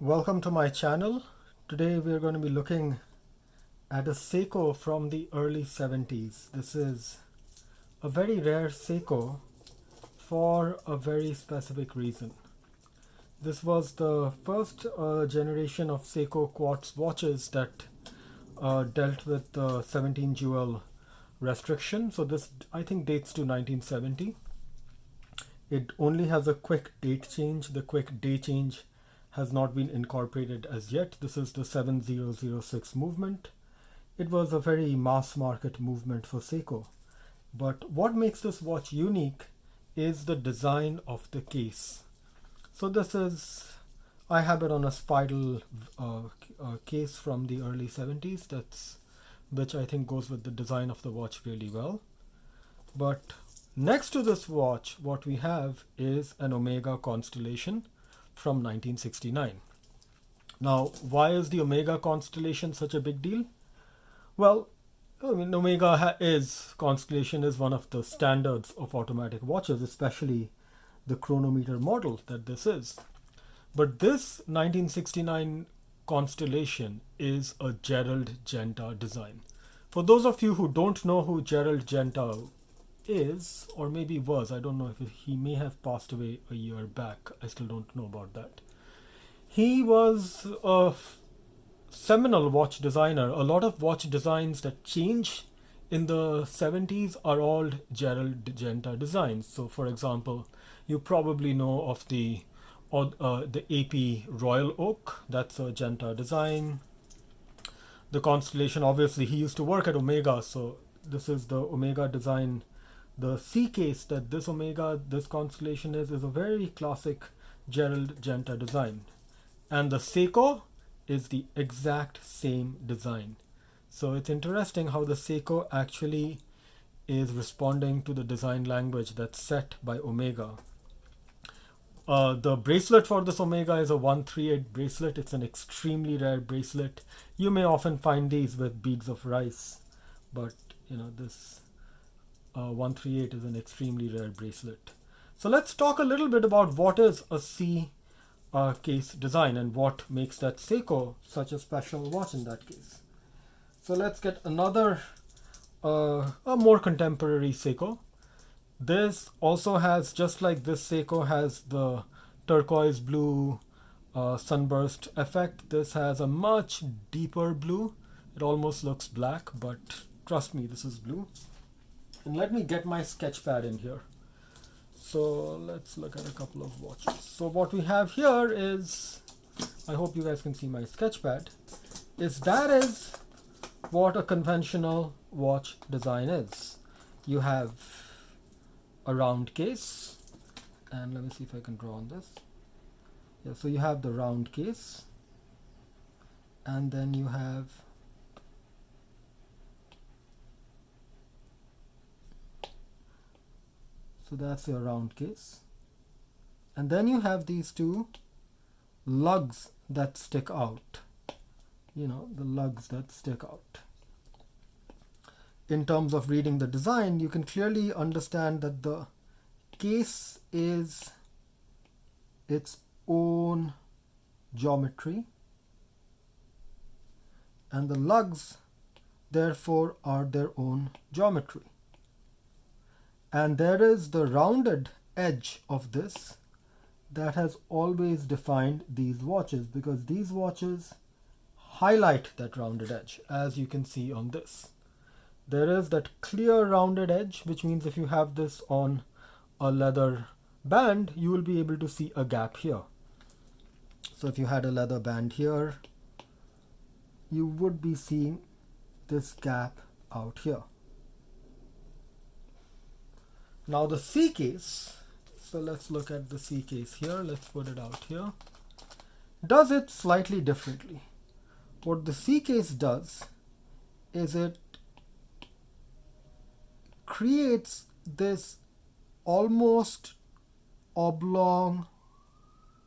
Welcome to my channel. Today we are going to be looking at a Seiko from the early 70s. This is a very rare Seiko for a very specific reason. This was the first generation of Seiko quartz watches that dealt with the 17 jewel restriction. So this, I think, dates to 1970. It only has a quick date change. The quick day change has not been incorporated as yet. This is the 7006 movement. It was a very mass market movement for Seiko. But what makes this watch unique is the design of the case. So this is, I have it on a spiral case from the early 70s, which I think goes with the design of the watch really well. But next to this watch, what we have is an Omega Constellation from 1969. Now, why is the Omega Constellation such a big deal? Well, I mean, Constellation is one of the standards of automatic watches, especially the chronometer model that this is. But this 1969 Constellation is a Gerald Genta design. For those of you who don't know who Gerald Genta is, or maybe was, I don't know, if he may have passed away a year back. I still don't know about that. He was a seminal watch designer. A lot of watch designs that change in the 70s are all Gerald Genta designs. So for example, you probably know of the AP Royal Oak. That's a Genta design. The Constellation, obviously he used to work at Omega, so this is the Omega design. The C case that this Constellation is a very classic Gerald Genta design. And the Seiko is the exact same design. So it's interesting how the Seiko actually is responding to the design language that's set by Omega. The bracelet for this Omega is a 138 bracelet. It's an extremely rare bracelet. You may often find these with beads of rice, but this 138 is an extremely rare bracelet. So let's talk a little bit about what is a C case design and what makes that Seiko such a special watch in that case. So let's get another, a more contemporary Seiko. This also has, just like this Seiko has the turquoise blue sunburst effect, this has a much deeper blue. It almost looks black, but trust me, this is blue. And let me get my sketch pad in here. So let's look at a couple of watches. So what we have here is, I hope you guys can see my sketch pad, that is what a conventional watch design is. You have a round case, and let me see if I can draw on this. Yeah, so you have the round case, and then you have so that's your round case, and then you have these two lugs that stick out, the lugs that stick out. In terms of reading the design, you can clearly understand that the case is its own geometry, and the lugs therefore are their own geometry. And there is the rounded edge of this that has always defined these watches, because these watches highlight that rounded edge, as you can see on this. There is that clear rounded edge, which means if you have this on a leather band, you will be able to see a gap here. So if you had a leather band here, you would be seeing this gap out here. Now the C case, so let's look at the C case here. Let's put it out here. Does it slightly differently. What the C case does is it creates this almost oblong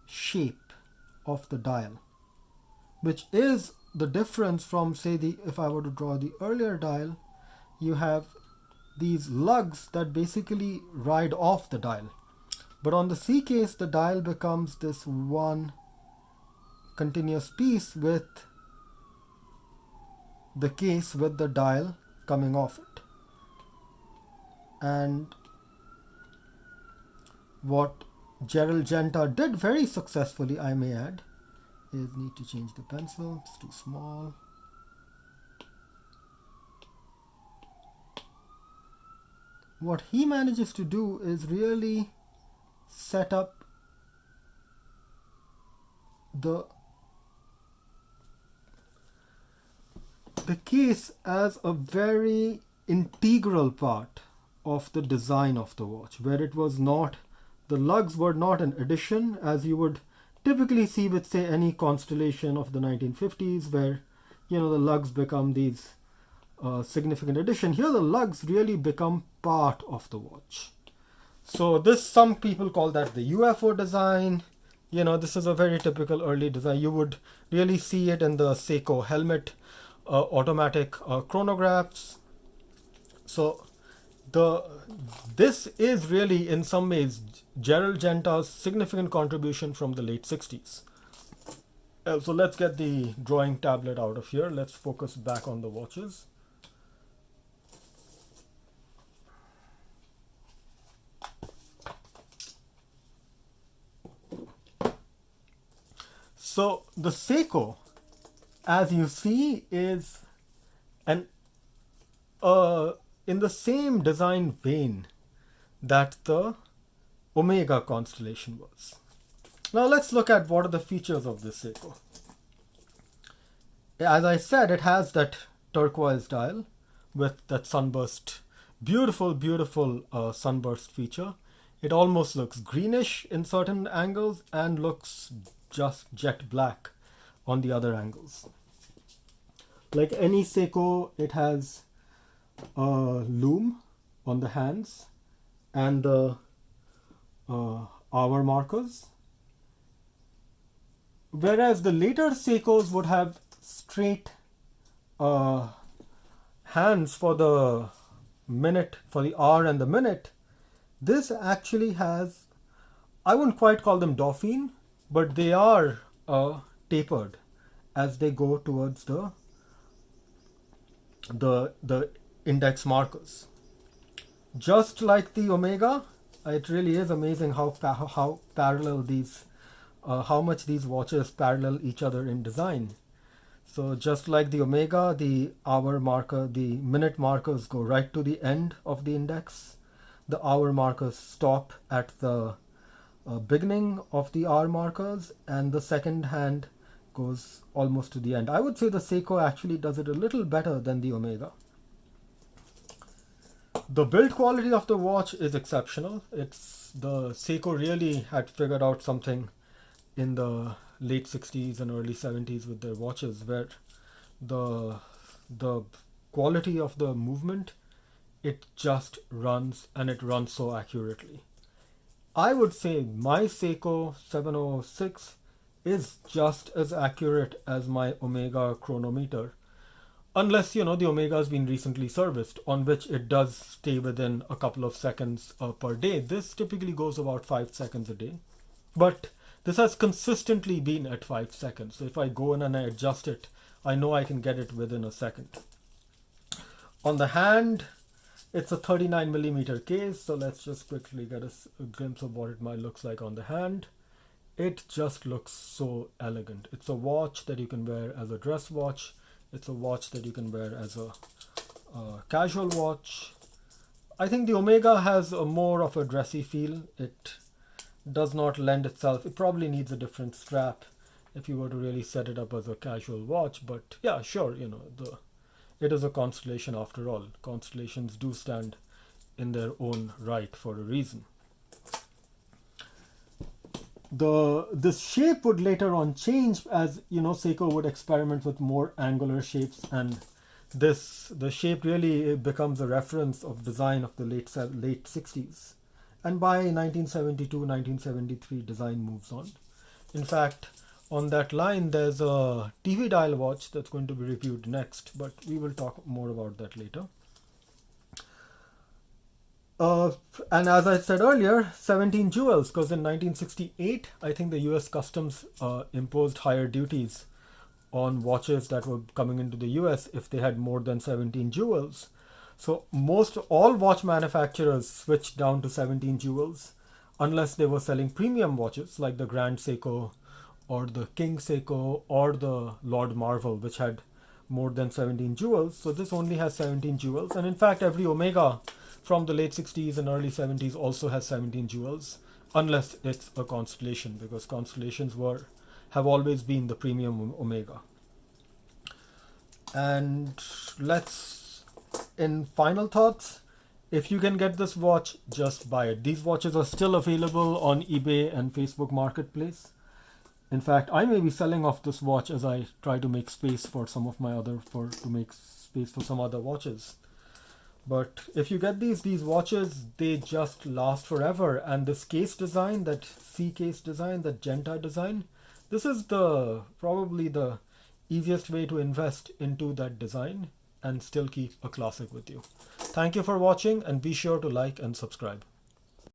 shape of the dial, which is the difference from, say, if I were to draw the earlier dial, you have these lugs that basically ride off the dial. But on the C case, the dial becomes this one continuous piece with the case with the dial coming off it. And what Gerald Genta did very successfully, I may add, is need to change the pencil, it's too small. What he manages to do is really set up the case as a very integral part of the design of the watch, where it was not, the lugs were not an addition as you would typically see with, say, any Constellation of the 1950s, where the lugs become these significant addition. Here the lugs really become part of the watch. So this, some people call that the UFO design. This is a very typical early design. You would really see it in the Seiko helmet automatic chronographs. So this is really in some ways Gerald Genta's significant contribution from the late 60s. So let's get the drawing tablet out of here. Let's focus back on the watches. So the Seiko, as you see, is in the same design vein that the Omega Constellation was. Now let's look at what are the features of this Seiko. As I said, it has that turquoise dial with that sunburst, beautiful sunburst feature. It almost looks greenish in certain angles and looks just jet black on the other angles. Like any Seiko, it has a loom on the hands and the hour markers, whereas the later Seikos would have straight hands for the minute, for the hour and the minute. This actually has, I wouldn't quite call them Dauphine, but they are tapered as they go towards the index markers. Just like the Omega, it really is amazing how parallel these, how much these watches parallel each other in design. So just like the Omega, the hour marker, the minute markers go right to the end of the index. The hour markers stop at the beginning of the hour markers, and the second hand goes almost to the end. I would say the Seiko actually does it a little better than the Omega. The build quality of the watch is exceptional. The Seiko really had figured out something in the late 60s and early 70s with their watches, where the quality of the movement, it just runs, and it runs so accurately. I would say my Seiko 706 is just as accurate as my Omega chronometer, unless the Omega has been recently serviced, on which it does stay within a couple of seconds per day. This typically goes about 5 seconds a day, but this has consistently been at 5 seconds. So if I go in and I adjust it, I know I can get it within a second. On the hand, it's a 39mm case, so let's just quickly get a glimpse of what it might look like on the hand. It just looks so elegant. It's a watch that you can wear as a dress watch. It's a watch that you can wear as a casual watch. I think the Omega has a more of a dressy feel. It does not lend itself. It probably needs a different strap if you were to really set it up as a casual watch. But yeah, sure, it is a Constellation after all. Constellations do stand in their own right for a reason. This shape would later on change as Seiko would experiment with more angular shapes, and the shape really becomes a reference of design of the late 60s, and by 1972 1973 design moves on. In fact, on that line there's a TV dial watch that's going to be reviewed next, but we will talk more about that later. Uh, and as I said earlier, 17 jewels, because in 1968, I think the US Customs imposed higher duties on watches that were coming into the US if they had more than 17 jewels. So most all watch manufacturers switched down to 17 jewels unless they were selling premium watches like the Grand Seiko or the King Seiko or the Lord Marvel, which had more than 17 jewels. So this only has 17 jewels. And in fact, every Omega from the late 60s and early 70s also has 17 jewels, unless it's a Constellation, because Constellations have always been the premium Omega. And let's, in final thoughts, if you can get this watch, just buy it. These watches are still available on eBay and Facebook Marketplace. In fact, I may be selling off this watch as I try to make space for some of my other, to make space for some other watches. But if you get these watches, they just last forever. And this case design, that C case design, that Genta design, this is probably the easiest way to invest into that design and still keep a classic with you. Thank you for watching, and be sure to like and subscribe.